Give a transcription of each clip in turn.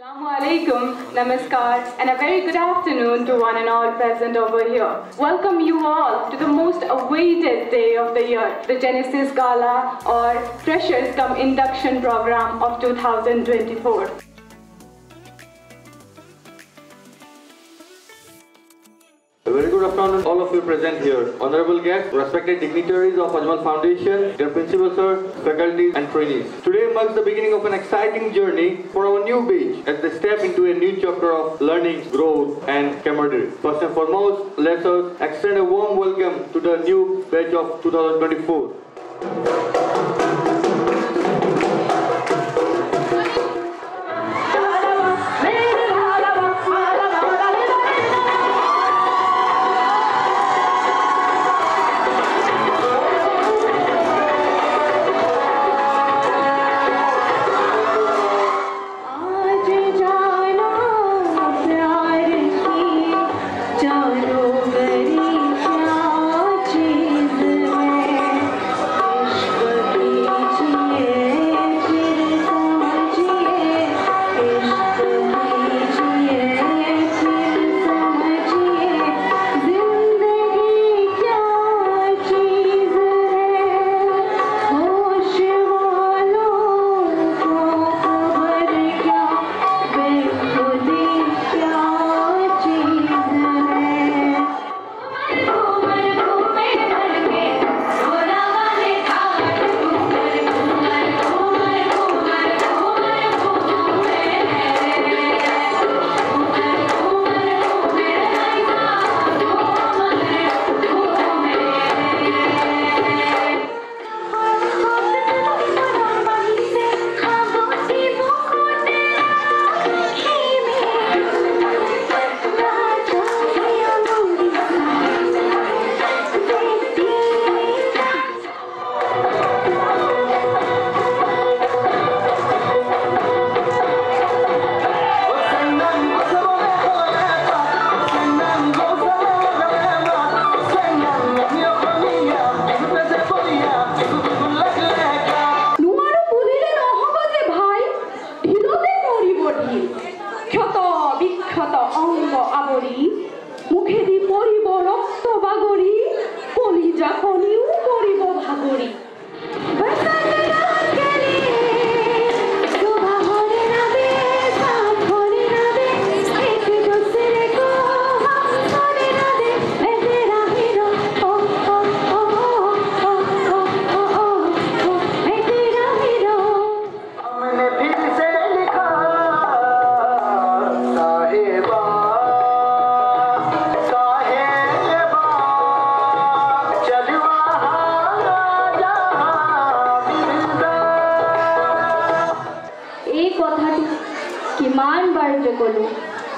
Assalamu alaikum, namaskar, and a very good afternoon to one and all present over here. Welcome you all to the most awaited day of the year, the Genesis Gala or Freshers Come Induction Program of 2024. A very good afternoon all of you present here. Honorable guests, respected dignitaries of Ajmal Foundation, dear principal sir, faculties and trainees. Today marks the beginning of an exciting journey for our new batch as they step into a new chapter of learning, growth and camaraderie. First and foremost, let us extend a warm welcome to the new batch of 2024.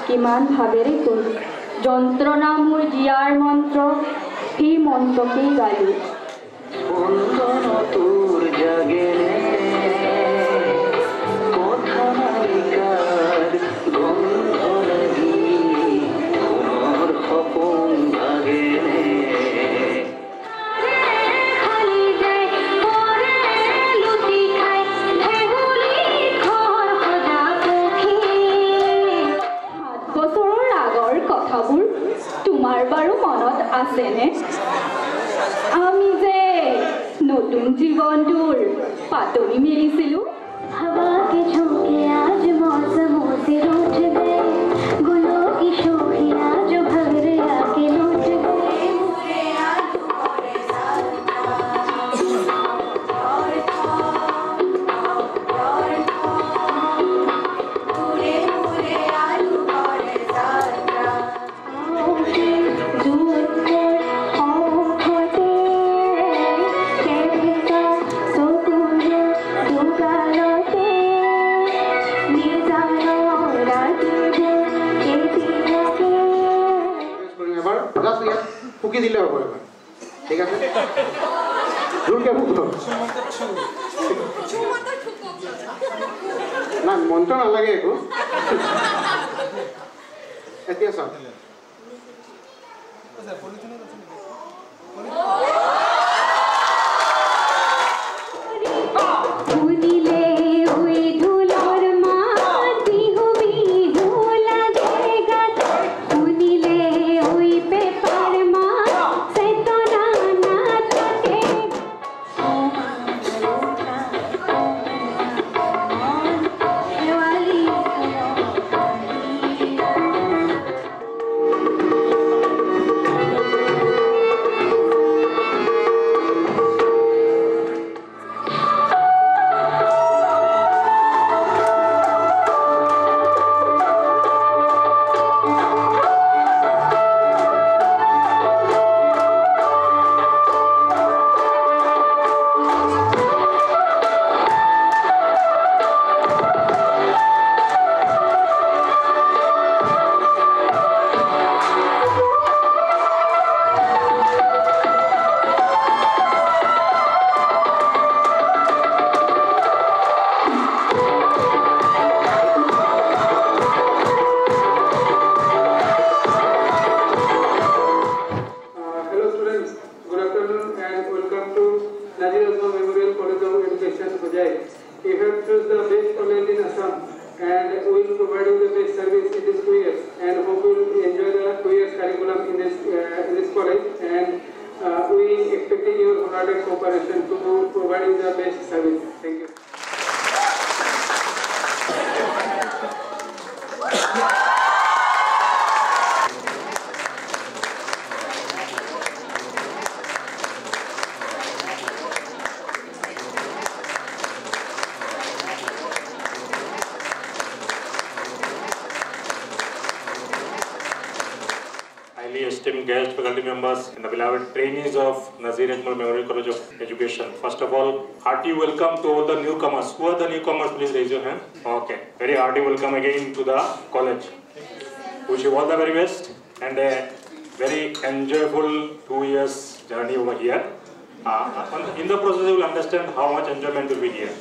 কিমান ভাবেৰে কলো যন্ত্ৰণা মোৰ জিয়াৰ মন্ত্ৰ এই মন্ত্ৰকেই গালো বন্ধন তোৰ জাগেনে কথা মালিকাৰ গন্ধ লাগি পুনৰ সপোন ভাগেনে তোমাৰ বাৰু মনত আছেনে আমি যে নতুন জীৱনটোৰ পাতনি মেলিছিলো हवा के झोंके आज मौसमों से रूठ गए गुलों की शोखियां जो भंवर आके लूट गए ফুকি দিলে হ'ব এবাৰ ঠিক আছে জোৰকে ফুক না মন্ত্ৰ নালাগে একো এতিয়া চাওক उदिले हुए धूलोर माटी हुई provide you the best service in these 2 years, and hope you will enjoy the 2 years curriculum in this college. And we expecting your wholehearted cooperation to provide you the best service. Thank you. Highly esteemed guests, faculty members, and the beloved trainees of Nazir Ajmal Memorial College of Education. First of all, hearty welcome to all the newcomers. Who are the newcomers? Please raise your hand. Okay. Very hearty welcome again to the college. Wish you all the very best and a very enjoyable 2 years journey over here. In the process, you will understand how much enjoyment will be here.